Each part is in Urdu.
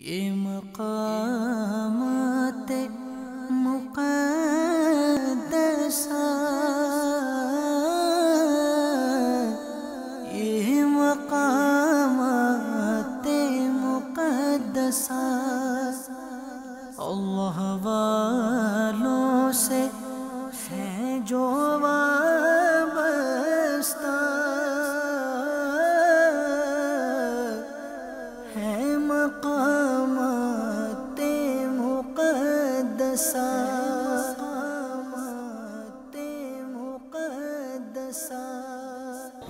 یہ مقامات مقدسہ، یہ مقامات مقدسہ اللہ والوں سے ہیں جو وابستہ، ہے مقامات مقدسہ، مقامات مقدسہ۔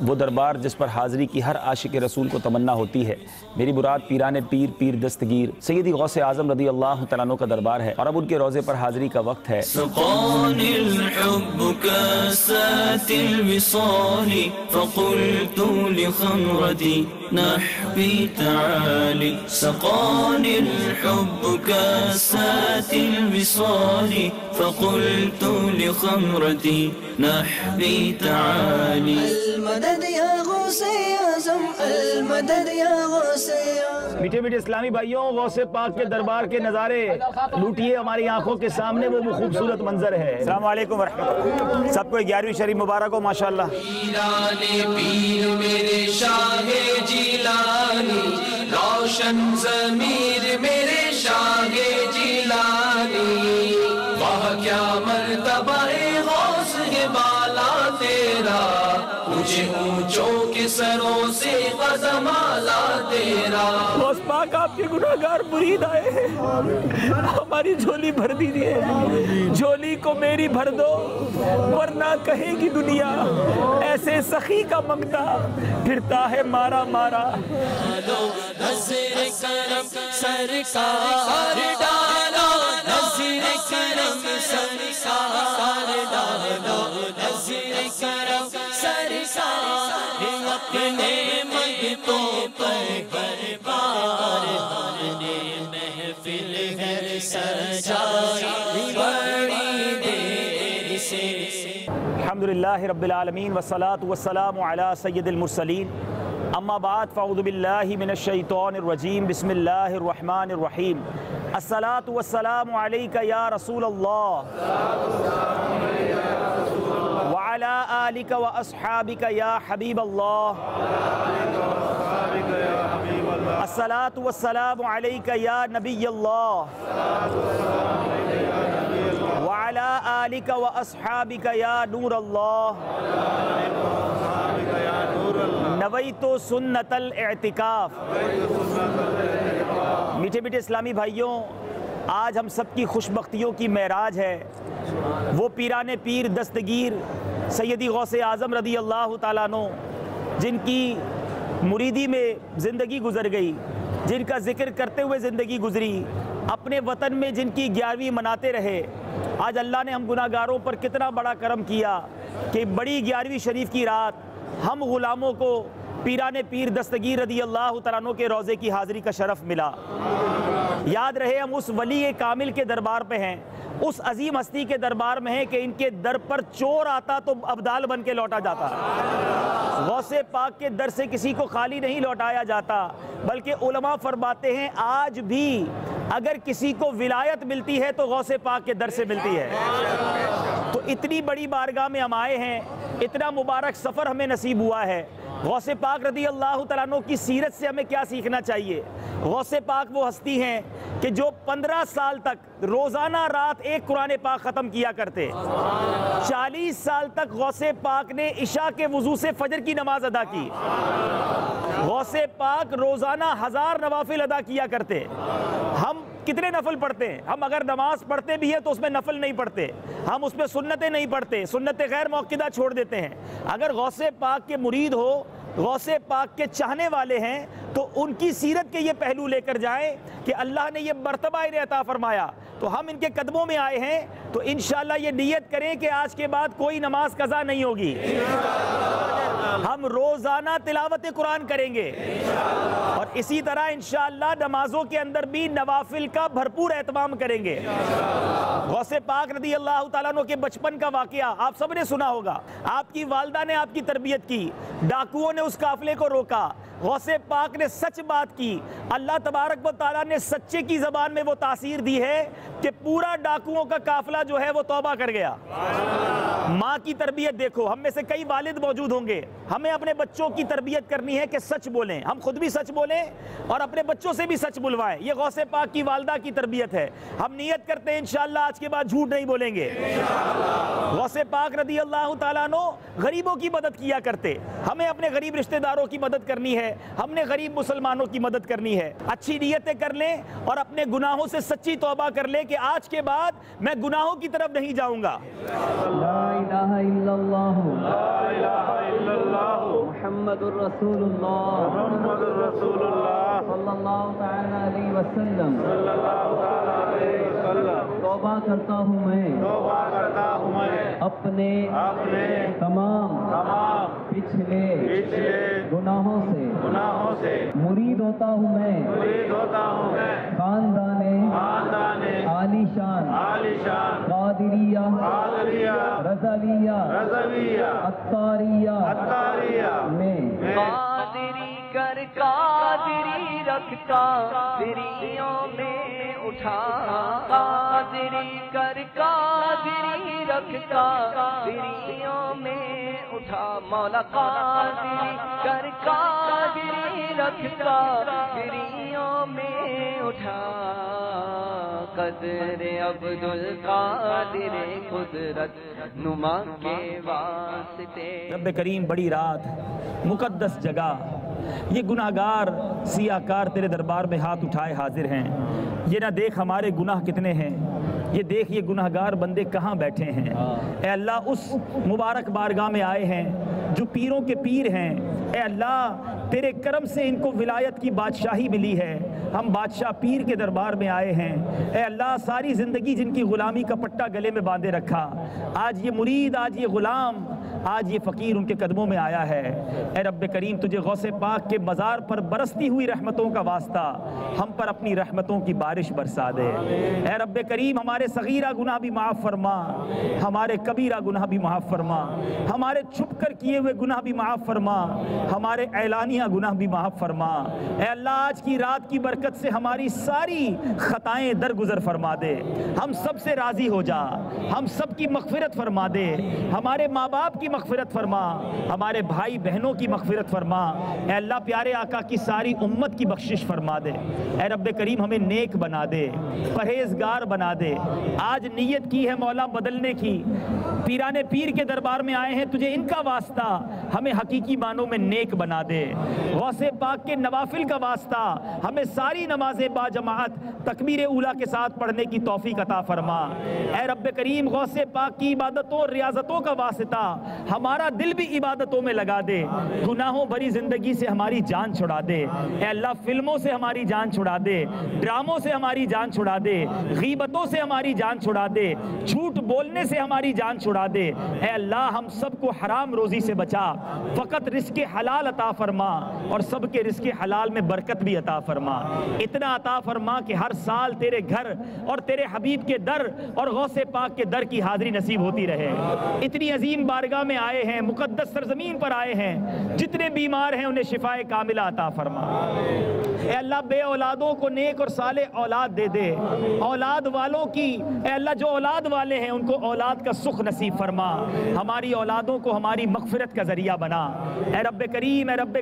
وہ دربار جس پر حاضری کی ہر عاشق رسول کو تمنا ہوتی ہے، میری مراد پیران پیر پیر دستگیر سیدی غوث اعظم رضی اللہ تعالیٰ عنہ کا دربار ہے، اور اب ان کے روضے پر حاضری کا وقت ہے۔ سقاني الحب كاسات الوصال فقلت لخمرتي نحبي تعالي، سقاني الحب كاسات الوصال فقلت لخمرتي نحبي تعالي، المدد يا غوث اعظم، المدد يا غوث اعظم۔ میٹھے میٹھے اسلامی بھائیوں، غوث پاک کے دربار کے نظارے لوٹیے ہماری آنکھوں کے سامنے، وہ خوبصورت منظر ہے۔ السلام علیکم ورحمۃ اللہ، سب کو 11ویں شریف مبارک ہو ماشاءاللہ۔ پیران پیر میرے شاہ جیلانی، روشن ضمیر میرے شاہ جیلانی، واہ کیا مرتبہ غوث ہے بالا تیرا، مجھے اونچوں کے سروں سے قدم آلا تیرا۔ غوث پاک آپ کے گناہگار مرید آئے ہیں، ہماری جھولی بھر دیجئے، جھولی کو میری بھر دو، ورنہ کہے گی دنیا ایسے سخی کا منگتا پھرتا ہے مارا مارا۔ نظر کرم سرکار ڈالو، نظر کرم سرکار ڈالو، نظر کرم سرکار اپنے منگتوں پر ہر بار، نے محفل گھر سجائی بڑی دیر سے۔ الحمدللہ رب العالمین والصلاة والسلام علی سید المرسلین، اما بعد فاعوذ باللہ من الشیطان الرجیم، بسم اللہ الرحمن الرحیم۔ الصلاة والسلام علیک یا رسول اللہ وعلی آلک واصحابک یا حبیب اللہ، الصلاة والسلام علیک یا نبی اللہ وعلی آلک واصحابک یا نور اللہ، نویت سنت الاعتکاف۔ میٹھے میٹھے اسلامی بھائیوں، آج ہم سب کی خوش بختیوں کی معراج ہے۔ وہ پیران پیر دستگیر سیدی غوث اعظم رضی اللہ تعالیٰ عنہ، جن کی مریدی میں زندگی گزر گئی، جن کا ذکر کرتے ہوئے زندگی گزری، اپنے وطن میں جن کی 11ویں مناتے رہے۔ آج اللہ نے ہم گناہگاروں پر کتنا بڑا کرم کیا کہ بڑی 11ویں شریف کی رات ہم غلاموں کو پیران پیر دستگیر رضی اللہ تعالیٰ عنہ کے روضے کی حاضری کا شرف ملا۔ یاد رہے ہم اس ولی کامل کے دربار پہ ہیں، اس عظیم ہستی کے دربار میں ہیں کہ ان کے در پر چور آتا تو ابدال بن کے لوٹا جاتا۔ غوث پاک کے در سے کسی کو خالی نہیں لوٹایا جاتا، بلکہ علماء فرماتے ہیں آج بھی اگر کسی کو ولایت ملتی ہے تو غوث پاک کے در سے ملتی ہے۔ تو اتنی بڑی بارگاہ میں ہم آئے ہیں، اتنا مبارک سفر ہمیں نصیب ہوا ہے۔ غوث پاک رضی اللہ تعالیٰ عنہ کی سیرت سے ہمیں کیا سیکھنا چاہیے؟ غوث پاک وہ ہستی ہیں کہ جو 15 سال تک روزانہ رات ایک قرآن پاک ختم کیا کرتے، 40 سال تک غوث پاک نے عشاء کے وضو سے فجر کی نماز ادا کی، غوث پاک روزانہ 1000 نوافل ادا کیا کرتے۔ ہم کتنے نفل پڑھتے ہیں؟ ہم اگر نماز پڑھتے بھی ہیں تو اس میں نفل نہیں پڑھتے، ہم اس میں سنتیں نہیں پڑھتے، سنت غیر موقدہ چھوڑ دیتے ہیں۔ اگر غوث پاک کے مرید ہو، غوث پاک کے چاہنے والے ہیں، تو ان کی سیرت کے یہ پہلو لے کر جائیں کہ اللہ نے یہ مرتبہ انہیں عطا فرمایا، تو ہم ان کے قدموں میں آئے ہیں، تو انشاءاللہ یہ نیت کریں کہ آج کے بعد کوئی نماز قضا نہیں ہوگی۔ ہم روزانہ تلاوت قرآن کریں گے، اور اسی طرح انشاءاللہ نمازوں کے اندر بھی نوافل کا بھرپور اہتمام کریں گے۔ غوث پاک رضی اللہ تعالیٰ عنہ کے بچپن کا واقعہ آپ سب نے سنا ہوگا۔ آپ کی والدہ نے آپ کی تربیت کی، ڈاکوؤں نے اس قافلے کو روکا، غوث پاک نے سچ بات کی، اللہ تبارک و تعالیٰ نے سچے کی زبان میں وہ تاثیر دی ہے کہ پورا ڈاکوؤں کا قافلہ جو ہے وہ توبہ کر گیا۔ ماں کی تربیت دیکھو، ہم میں سے کئی والد موجود ہوں گے، ہمیں اپنے بچوں کی تربیت کرنی ہے کہ سچ بولیں، ہم خود بھی سچ بولیں اور اپنے بچوں سے بھی سچ بلوائیں۔ یہ غوث پاک کی والدہ کی تربیت ہے۔ ہم نیت کرتے ہیں انشاءاللہ آج کے بعد جھوٹ نہیں بولیں گے۔ غوث پاک رضی اللہ تعالیٰ عنہ غریبوں کی مدد کیا کرتے، ہمیں اپنے غریب رشتہ داروں کی مدد کرنی ہے، ہم نے غریب مسلمانوں کی مدد کرنی ہے۔ اچھی نیتیں کر لیں اور اپنے گناہوں سے سچی توبہ کر لیں کہ آج کے بعد میں گناہوں کی طرف نہیں جاؤں گا۔ لا الہ الا اللہ، لا الہ الا اللہ، محمد الرسول اللہ، محمد الرسول اللہ، صلی اللہ تعالی علیہ وسلم، صلی اللہ تعالی علیہ وسلم۔ توبہ کرتا ہوں میں، توبہ کرتا ہوں میں اپنے تمام پچھلے گناہوں سے مرید ہوتا ہوں میں خاندان عالی شان قادریہ رضویہ عطاریہ میں قادری کر قادری رکھتا قادریوں میں اٹھا، قادری کر قادری رکھتا قادریوں میں اٹھا، مولا قادری کر قادری رکھتا قادریوں میں اٹھا، قدر عبد القادر قدرت نما کے واسطے۔ رب کریم بڑی رات، مقدس جگہ، یہ گناہگار سیاہ کار تیرے دربار میں ہاتھ اٹھائے حاضر ہیں۔ یہ نہ دیکھ ہمارے گناہ کتنے ہیں، یہ دیکھ یہ گناہگار بندے کہاں بیٹھے ہیں۔ اے اللہ اس مبارک بارگاہ میں آئے ہیں جو پیروں کے پیر ہیں، اے اللہ تیرے کرم سے ان کو ولایت کی بادشاہی ملی ہے، ہم بادشاہ پیر کے دربار میں آئے ہیں۔ اے اللہ ساری زندگی جن کی غلامی کا پٹا گلے میں باندھے رکھا، آج یہ مرید، آج یہ غلام، آج یہ فقیر ان کے قدموں میں آیا ہے۔ اے رب کریم تجھے غوث پاک کے مزار پر برستی ہوئی رحمتوں کا واسطہ ہم پر اپنی رحمتوں کی بارش برسا دے۔ اے رب کریم ہمارے صغیرہ گناہ بھی معاف فرما، ہمارے کبیرہ گناہ بھی معاف فرما، ہمارے چھپ کر کیے ہوئے گناہ بھی معاف فرما، ہمارے اعلانیہ گناہ بھی معاف فرما۔ اے اللہ آج کی رات کی برکت سے ہماری ساری خطائیں درگزر فرما دے، ہم سب سے راضی ہو جا، ہم سب کی مغفرت فرما دے، ہمارے ماں باپ کی مغفرت فرما، ہمارے بھائی بہنوں کی مغفرت فرما۔ اے اللہ پیارے آقا کی ساری امت کی بخشش فرما دے۔ اے رب کریم ہمیں نیک بنا دے، پرہیزگار بنا دے۔ آج نیت کی ہے مولا بدلنے کی، پیران پیر کے دربار میں آئے ہیں، تجھے ان کا واسطہ ہمیں حقیقی معنوں میں نیک بنا دے۔ غوث پاک کے نوافل کا واسطہ ہمیں ساری نمازیں با جماعت تکبیر اولیٰ کے ساتھ پڑھنے کی توفیق عطا فرما۔ اے رب کریم غوث پاک کی عبادتوں اور ریاضتوں کا واسطہ ہمارا دل بھی عبادتوں میں لگا دے، گناہوں بھری زندگی سے ہماری جان چھڑا دے۔ اے اللہ فلموں سے ہماری جان چھڑا دے، ڈراموں سے ہماری جان چھڑا دے، غیبتوں سے ہماری جان چھڑا دے، جھوٹ بولنے سے ہماری جان چھڑا دے۔ اے اللہ ہم سب کو حرام روزی سے بچا، فقط رزق حلال عطا فرما اور سب کے رزق حلال میں برکت بھی عطا فرما۔ اتنا عطا فرما کہ ہر سال تیرے گھر اور تیرے حبیب کے در اور غوث پاک کے در کی حاضری نصیب ہوتی رہے۔ اتنی عظیم بارگاہ میں آئے ہیں، مقدس سرزمین پر آئے ہیں، جتنے بیمار ہیں انہیں شفائے کاملہ عطا فرما۔ اے اللہ بے اولادوں کو نیک اور صالح اولاد دے دے، اولاد والوں کی اے اللہ جو اولاد والے ہیں ان کو اولاد کا سکھ نصیب فرما، ہماری اولادوں کو ہماری مغفرت کا ذریعہ بنا۔ اے رب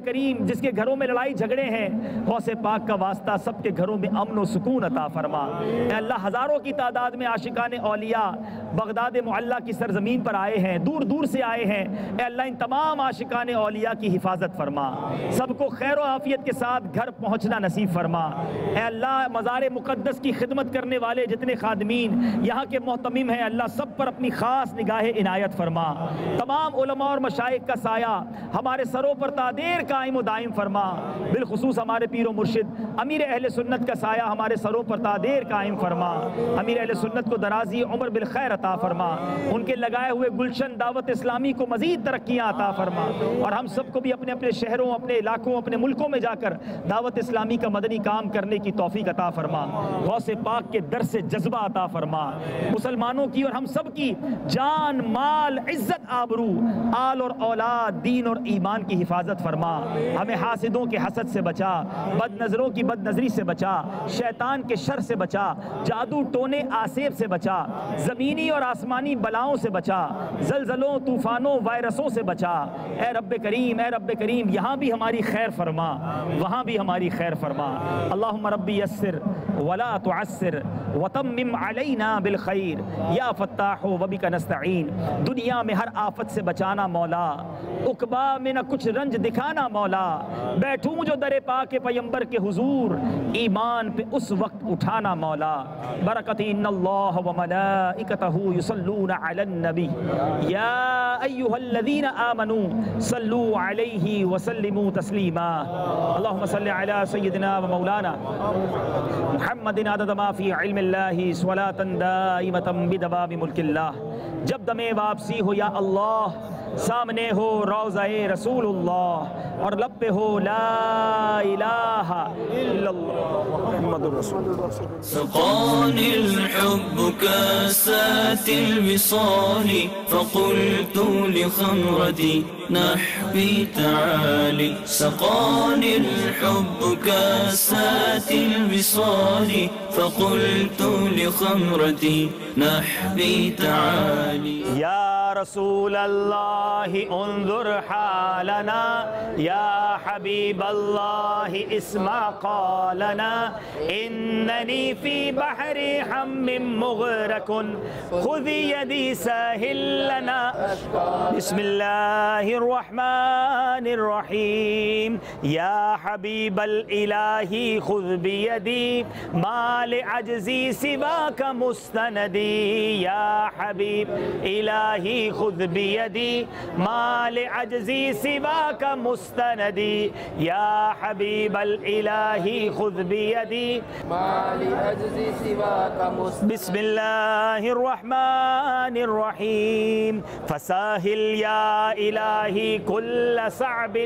کریم جس کے گھروں میں لڑائی جھگڑے ہیں غوث پاک کا واسطہ سب کے گھروں میں امن و سکون عطا فرما۔ اے اللہ ہزاروں کی تعداد میں عاشقان اولیاء بغداد معلیٰ کی سرزمین پر آئے ہیں، دور دور سے آئے ہیں، اے اللہ ان تمام عاشقان اولیاء کی حفاظت فرما، سب کو خیر و عافیت کے ساتھ گھر پہنچنا نصیب فرما۔ اے اللہ مزار مقدس کی خدمت کرنے والے جتنے خادمین یہاں کے محتمم ہیں اللہ سب پر اپنی خاص نگاہ عنایت فرما، تمام علماء اور مشائخ کا سایہ ہمارے سروں پر تا دیر قائم و دائم فرما، بالخصوص ہمارے پیر و مرشد امیر امیر اہل سنت کا سایہ ہمارے سروں پر تا دیر قائم فرما، امیر اہل سنت کو درازی عمر بالخیر عطا فرما، ان کے لگائے ہوئے گلشن دعوت اسلامی کو مزید ترقیاں عطا فرما، اور ہم سب کو بھی اپنے اپنے شہروں، اپنے علاقوں، اپنے ملکوں میں جا کر دعوت اسلامی کا مدنی کام کرنے کی توفیق عطا فرما، غوث پاک کے در سے جذبہ عطا فرما، مسلمانوں کی اور ہم سب کی جان، مال، عزت، آبرو، آل اور اولاد، دین اور ایمان کی حفاظت فرما، ہمیں حاسدوں کے حسد سے بچا، بد نظروں کی بد نظری سے بچا، شیطان کے شر سے بچا، جادو ٹونے آسیب سے بچا، زمینی اور آسمانی بلاؤں سے بچا، زلزلوں، طوفانوں، وائرسوں سے بچا، اے رب کریم، اے رب کریم، یہاں بھی ہماری خیر فرما، وہاں بھی ہماری خیر فرما، اللہم ربی یسر ولا تعسر وتمم علینا بالخیر یا فتاح وبک نستعین، دنیا میں ہر آفت سے بچانا مولا، عقبہ میں نہ کچھ رنج دکھانا مولا، بیٹھوں جو در پاک پیمبر کے حضور، ایمان پہ اس وقت اٹھانا مولا، برکت ان اللہ وملائکتہ یصلون علی النبی یا ایہا الذین آمنوا صلوا علیہ وسلموا تسلیما، اللہم صل علی سیدنا و مولانا محمد عدد ما فی علم اللہ صلاة دائمتا بدوام ملک اللہ، جب دم واپسی ہو یا اللہ، سامنے ہو روضہ رسول اللہ، اور لب پہ ہو لا الہ الا اللہ محمد رسول اللہ۔ سقاني الحب كاسات الوصال فقلت لخمرتي نحبي تعالي، سقاني الحب كاسات الوصال فقلت لخمرتي نحبي تعالي، یا رسول اللہ انظر حالنا، یا حبیب اللہ اسمع قالنا، اننی فی بحر ہم مغرق خذ یدی ساحل لنا، بسم اللہ الرحمن الرحیم، یا حبیب الالہ خذ بیدی ما لعجزی سواک مستندی، یا حبیب الہی خذ بیدی ما لعجزی سواک مستندی، یا حبیب الالہی خذ بیدی ما لعجزی سواک مستندی، بسم اللہ الرحمن الرحیم، فساہل یا الہی کل صعب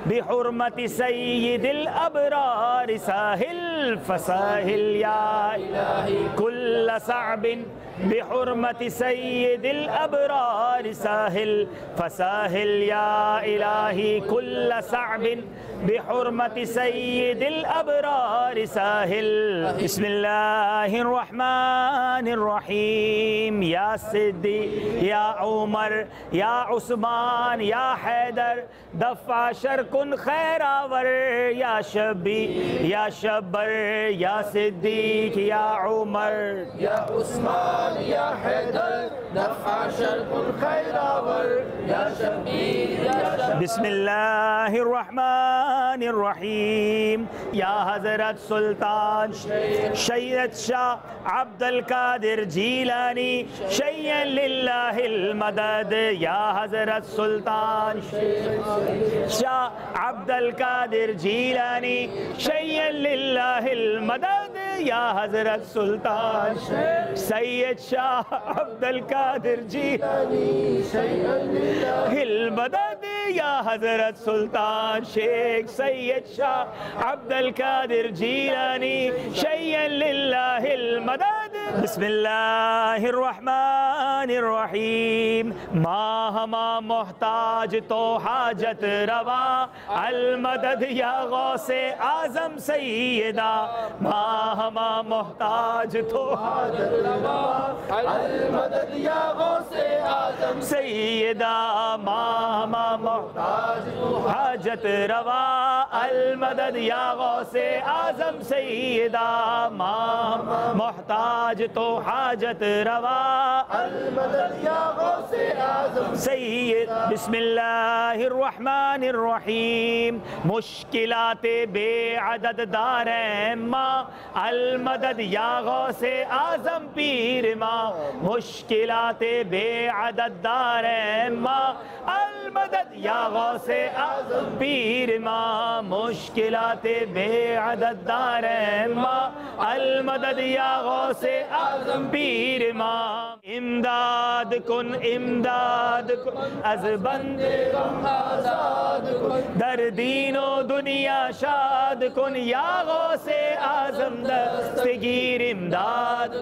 بحرمت سید الابرار ساہل، فساہل یا الہی کل صعب بحرمت سید الابرار ساہل، فساہل یا الہی کل صعب بحرمت سید الابرار ساہل، بسم اللہ الرحمن الرحیم، یا صدیق یا عمر یا عثمان یا حیدر دفع شرکن خیر آور، یا شبی یا شبر یا صدیق یا عمر یا عثمان یا حیدر دفع شرکن خیر آور، یا شبیر یا شبیر، بسم اللہ الرحمن الرحیم، یا حضرت سلطان سید شاہ عبد القادر جیلانی شیئا للہ المدد، یا حضرت سلطان شاہ عبد القادر جیلانی شیئا للہ المدد، یا حضرت سلطان سید شاہ عبد القادر جیلانی شیئا للہ المدد، یا حضرت سلطان شیخ سید شاہ عبد القادر جیلانی شیئا للہ المدد، بسم اللہ الرحمن الرحیم، ما ہما محتاج تو حاجت روا المدد، یا غوث اعظم سیدہ، ما ہما محتاج تو حاجت روا المدد، یا غوث اعظم سیدہ، ما ہما محتاج تو حاجت روا المدد، یا غوث اعظم سیدہ، ما ہما محتاج تو حاجت روا المدد یا غوث اعظم سید بسم اللہ الرحمن الرحیم مشکلات بے عدد داریں ماں المدد یا غوث اعظم پیر ماں مشکلات بے عدد داریں ماں المدد یا غوث اعظم پیر ماں مشکلات بے عدد داریں ماں المدد یا غوث اعظم پیر ماں امداد کن از بندے غم آزاد کن در دین و دنیا شاد کن یا غوث اعظم دستگیر امداد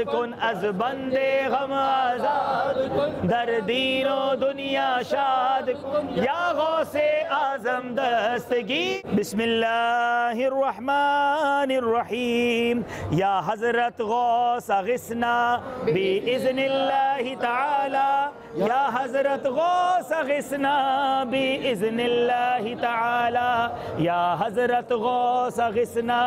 کن از بندے غم آزاد کن در دین و دنیا شاد کن یا غوث اعظم دستگیر بسم اللہ الرحمن الرحیم یا حضرت غوث اغثنا بإذن اللہ تعالی یا حضرت غوث اغثنا بإذن اللہ تعالی یا حضرت غوث اغثنا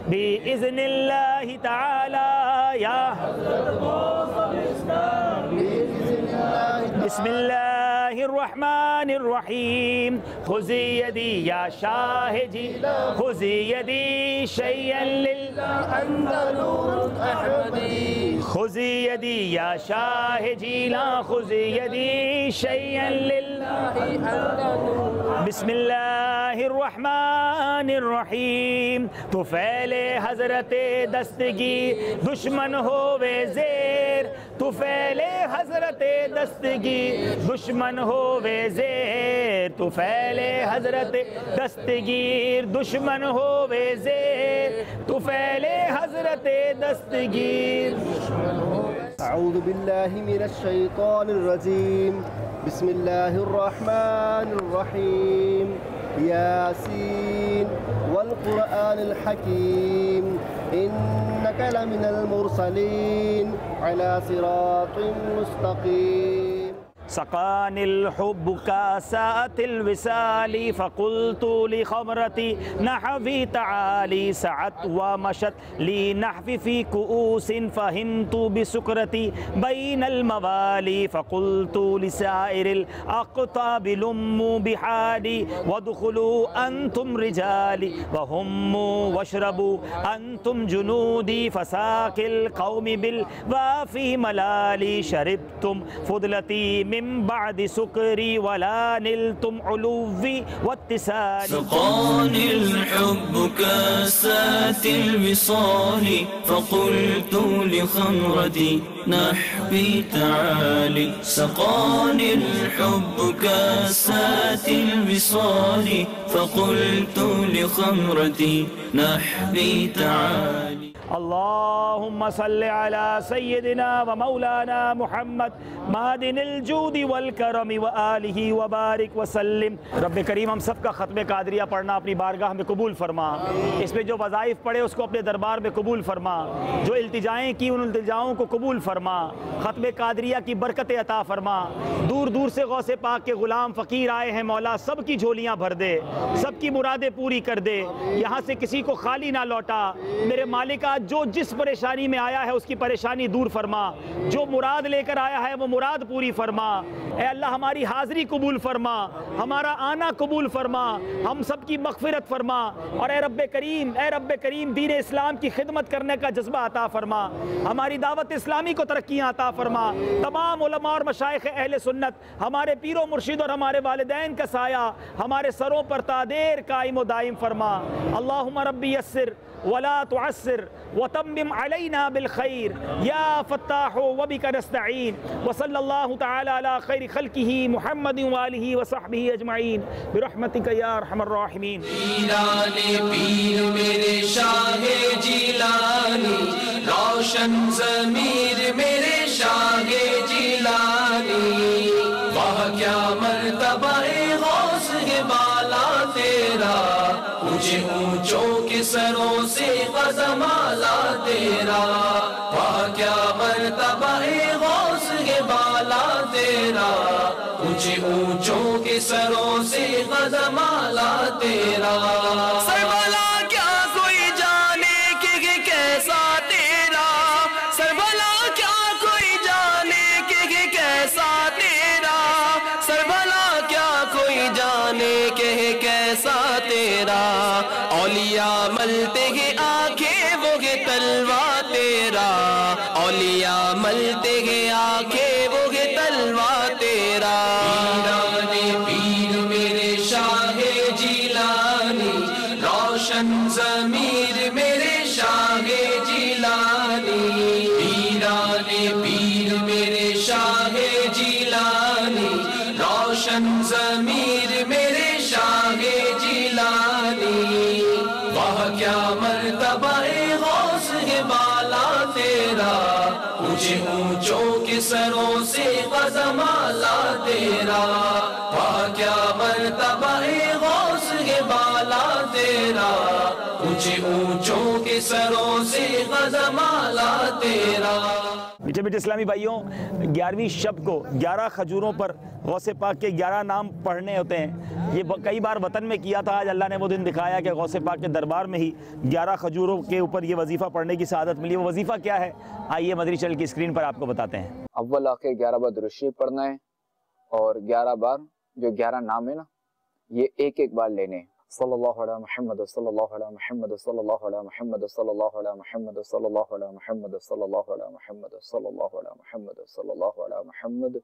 بإذن اللہ تعالی یا حضرت غوث اغثنا بإذن اللہ بسم اللہ الرحمن الرحیم خذ یدی یا شاہ جیلان خذ یدی شیئا للہ انت نور احمدی خذ یدی یا شاہ جیلان خذ یدی شیئا للہ انت نور بسم اللہ الرحمن الرحیم تو فعل حضرت دستگی دشمن ہووے زیر تو فعل حضرت دستگی دشمن ہووے زیر تو فعل حضرت دستگیر دشمن ہووے زیر تو فعل حضرت دستگیر اعوذ باللہ من الشیطان الرجیم بسم اللہ الرحمن الرحیم یاسین والقرآن الحکیم انک لمن المرسلین علی صراط مستقیم سقاني الحب كاسات الوصال فقلت لخمرتي نحفي تعالي سعت ومشت لي نحفي في كؤوس فهمت بسكرتي بين الموالي فقلت لسائر الأقطاب لموا بحالي وادخلوا أنتم رجالي وهموا واشربوا أنتم جنودي فساق القوم بالوافي ملالي شربتم فضلتي من بعد سكري ولا نلتم علوي واتسالي سقاني الحب كاسات الوصال فقلت لخمرتي نحبي تعالي سقاني الحب كاسات الوصال فقلت لخمرتي نحبي تعالي اللهم صل على سيدنا ومولانا محمد معدن الجود والکرم وآلہ وبارک وسلم رب کریم ہم سب کا ختم قادریہ پڑھنا اپنی بارگاہ میں قبول فرما اس میں جو وظائف پڑھے اس کو اپنے دربار میں قبول فرما جو التجائیں کی ان التجاؤں کو قبول فرما ختم قادریہ کی برکت عطا فرما دور دور سے غوث پاک کے غلام فقیر آئے ہیں مولا سب کی جھولیاں بھر دے سب کی مرادیں پوری کر دے یہاں سے کسی کو خالی نہ لوٹا میرے مالکہ جو جس پریشانی میں آیا ہے اس کی پریشانی دور فرما جو مراد لے کر آیا ہے وہ مراد پوری فرما اے اللہ ہماری حاضری قبول فرما ہمارا آنا قبول فرما ہم سب کی مغفرت فرما اور اے رب کریم دین اسلام کی خدمت کرنے کا جذبہ عطا فرما ہماری دعوت اسلامی کو ترقیاں عطا فرما تمام علماء اور مشائخ اہل سنت ہمارے پیر و مرشد اور ہمارے والدین کا سایہ ہمارے سروں پر تادیر قائم و دائم فرما اللہم ربی یسر ولا تعسر وتمم علينا بالخير يا فتاح وبك نستعين وصلى الله تعالى على خير خلقه محمد وآله وصحبه أجمعين برحمتك يا أرحم الراحمين جیلانی پیر میرے شاہ جیلانی روشن ضمیر میرے شاہ جیلانی واہ کیا مرتبہ غوث ہے بالا تیرا اونچے اونچوں کے سروں سے قدم اعلیٰ تیرا واہ کیا مرتبہ غوث ہے بالا تیرا اونچے اونچوں کے سروں سے قدم اعلیٰ تیرا سربلا کیا کوئی جانے کہ کیسا اونچے اونچوں کے سروں سے غزمالا تیرا، وہاں کیا مرتبہ غوث ہے بالا تیرا، اونچے اونچوں کے سروں سے غزمالا تیرا۔ میٹھے میٹھے اسلامی بھائیوں، 11ویں شب کو 11 کھجوروں پر غوث پاک کے 11 نام پڑھنے ہوتے ہیں۔ یہ کئی بار وطن میں کیا تھا، آج اللہ نے وہ دن دکھایا کہ غوث پاک کے دربار میں ہی 11 کھجوروں کے اوپر یہ وظیفہ پڑھنے کی سعادت ملی۔ وہ وظیفہ کیا ہے، آئیے مدنی چینل کی اسکرین پر آپ کو بتاتے ہیں۔ اول آ کے 11 بار درود شریف پڑھنا ہے، اور 11 بار جو 11 نام ہے نا، یہ ایک ایک بار لینے ہیں۔ صلی اللہ علیہ محمد، صلی اللہ علیہ محمد، صلی اللہ علیہ محمد، صلی اللہ علیہ محمد، صلی اللہ علیہ محمد، صلی اللہ علیہ محمد، صلی اللہ علیہ محمد، صلی اللہ علیہ محمد،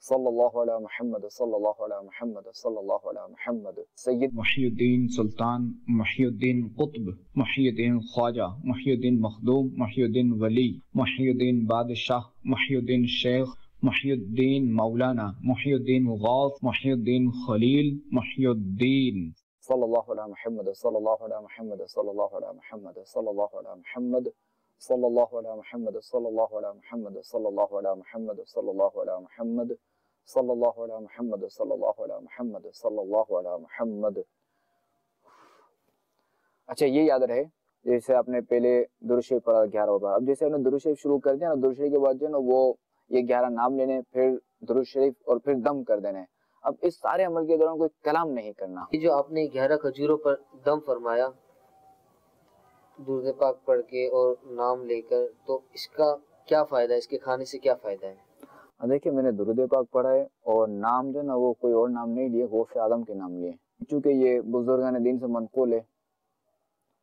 صلی اللہ علیہ محمد، صلی اللہ علیہ محمد، صلی اللہ علیہ محمد۔ سید محی الدین سلطان، محی الدین قطب، محی الدین خواجہ، محی الدین مخدوم، محی الدین ولی، محی الدین بادشاہ، محی الدین شیخ، محی الدین مولانا، محی الدین غوث، محی الدین خلیل، محی الدین۔ صلی اللہ علیہ محمد، صلی اللہ علیہ محمد، صلی اللہ علیہ محمد، صلی اللہ علیہ محمد، صلی اللہ علیہ محمد، صلی اللہ علیہ محمد، صلی اللہ علیہ محمد، صلی اللہ علیہ محمد، صلی اللہ علیہ محمد، صلی اللہ علیہ محمد، صلی اللہ علیہ محمد۔ اچھا، یہ یاد رہے جیسے آپ نے پہلے درود شریف پڑھا 11 بار، اب جیسے آپ نے درود شریف شروع کر دیا نا، درود شریف کے بعد جو ہے نا وہ یہ 11 نام لینے، پھر درود شریف اور پھر دم کر دینے۔ اب اس سارے عمل کے دوران کوئی کلام نہیں کرنا۔ یہ جو آپ نے 11 کھجوروں پر دم فرمایا درود پاک پڑھ کے اور نام لے کر، تو اس کا کیا فائدہ ہے، اس کے کھانے سے کیا فائدہ ہے؟ دیکھیں، میں نے درود پاک پڑھا ہے اور نام جو نا وہ کوئی اور نام نہیں لیے، غوث اعظم کے نام لیے، چونکہ یہ بزرگان دین سے منقول ہے۔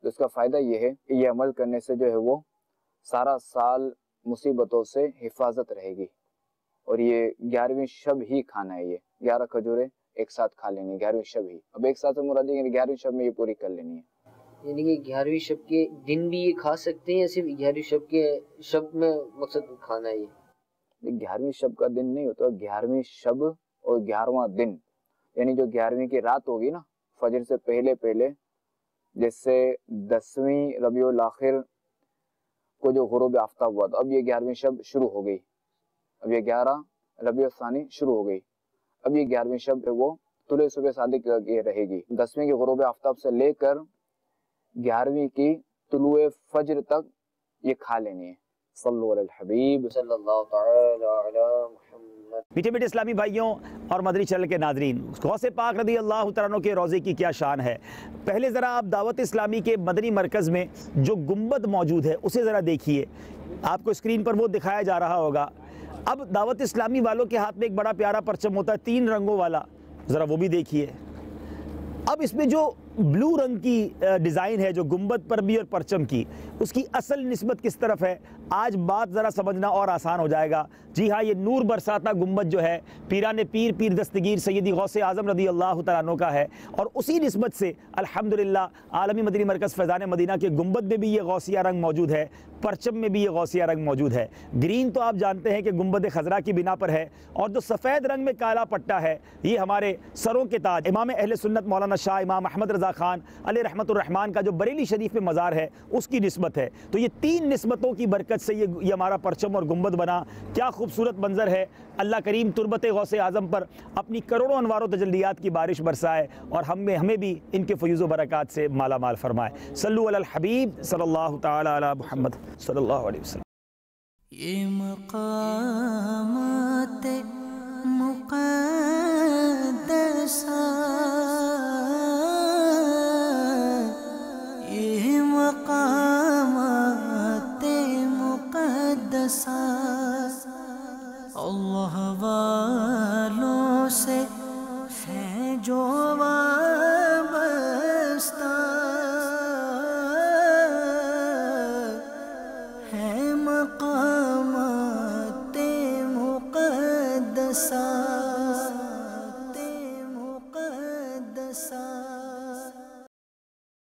تو اس کا فائدہ یہ ہے کہ یہ عمل کرنے سے جو ہے وہ سارا سال مصیبتوں سے حفاظت رہے گی، اور یہ 11ویں شب ہی کھانا ہے، یہ 11 کھجوریں ایک ساتھ کھا لینی ہے 11ویں شب ہی۔ اب ایک ساتھ سے مراد ہے کہ 11ویں شب میں یہ پوری کر لینی ہے۔ یعنی کہ 11ویں شب کے دن بھی یہ کھا سکتے ہیں یا صرف 11ویں شب کے شب میں مقصد کھانا ہے؟ یہ 11ویں شب کا دن نہیں ہوتا، 11ویں شب اور 11واں دن، یعنی جو 11ویں کی رات ہوگی نا، فجر سے پہلے پہلے، جیسے 10ویں ربیع الاخر کو جو غروب آفتاب ہوا تھا، اب یہ 11ویں شب شروع ہو گئی، اب یہ 11 ربیع الثانی شروع ہو گئی، اب یہ 11ویں شب ہے وہ طلوع صبح صادق رہے گی۔ 10ویں کے غروب آفتاب سے لے کر 11ویں کی طلوع فجر تک یہ کھا لینی ہے۔ صلو علی الحبیب صلی اللہ تعالی علی محمد۔ میٹھے میٹھے اسلامی بھائیوں اور مدنی چینل کے ناظرین، غوث پاک رضی اللہ تعالیٰ عنہ کے روضے کی کیا شان ہے۔ پہلے ذرا آپ دعوت اسلامی کے مدنی مرکز میں جو گنبد موجود ہے اسے ذرا دیکھیے، آپ کو اسکرین پر وہ دکھایا جا رہا ہوگا۔ اب دعوت اسلامی والوں کے ہاتھ میں ایک بڑا پیارا پرچم ہوتا ہے 3 رنگوں والا، ذرا وہ بھی دیکھیے۔ اب اس میں جو بلو رنگ کی ڈیزائن ہے جو گنبد پر بھی اور پرچم کی، اس کی اصل نسبت کس طرف ہے، آج بات ذرا سمجھنا اور آسان ہو جائے گا۔ جی ہاں، یہ نور برساتہ گنبد جو ہے پیران پیر دستگیر سیدی غوث اعظم رضی اللہ تعالیٰ عنہ کا ہے، اور اسی نسبت سے الحمدللہ عالمی مدنی مرکز فیضان مدینہ کے گنبد میں بھی یہ غوثیہ رنگ موجود ہے، پرچم میں بھی یہ غوثیہ رنگ موجود ہے۔ گرین تو آپ جانتے ہیں کہ گنبد خضرا کی بنا پر ہے، اور جو سفید رنگ میں کالا پٹا ہے یہ ہمارے سروں کے تاج امام اہل سنت مولانا شاہ امام احمد رضا خان علیہ رحمت الرحمن کا جو بریلی شریف میں مزار ہے اس کی نسبت ہے۔ تو یہ 3 نسبتوں کی برکت سے یہ ہمارا پرچم اور گنبد بنا۔ کیا خوبصورت منظر ہے۔ اللہ کریم تربت غوث اعظم پر اپنی کروڑوں انوار و تجلیات کی بارش برسائے، اور ہمیں بھی ان کے فیوز و برکات سے مالا مال فرمائے۔ صلو علی الحبیب صلی اللہ تعالی علی محمد صلی اللہ علیہ وسلم۔ یہ مقامات مقدسہ یہ مقامات مقدسہ اللہ والوں سے ہے جو وابستہ ہے مقامات مقدسہ۔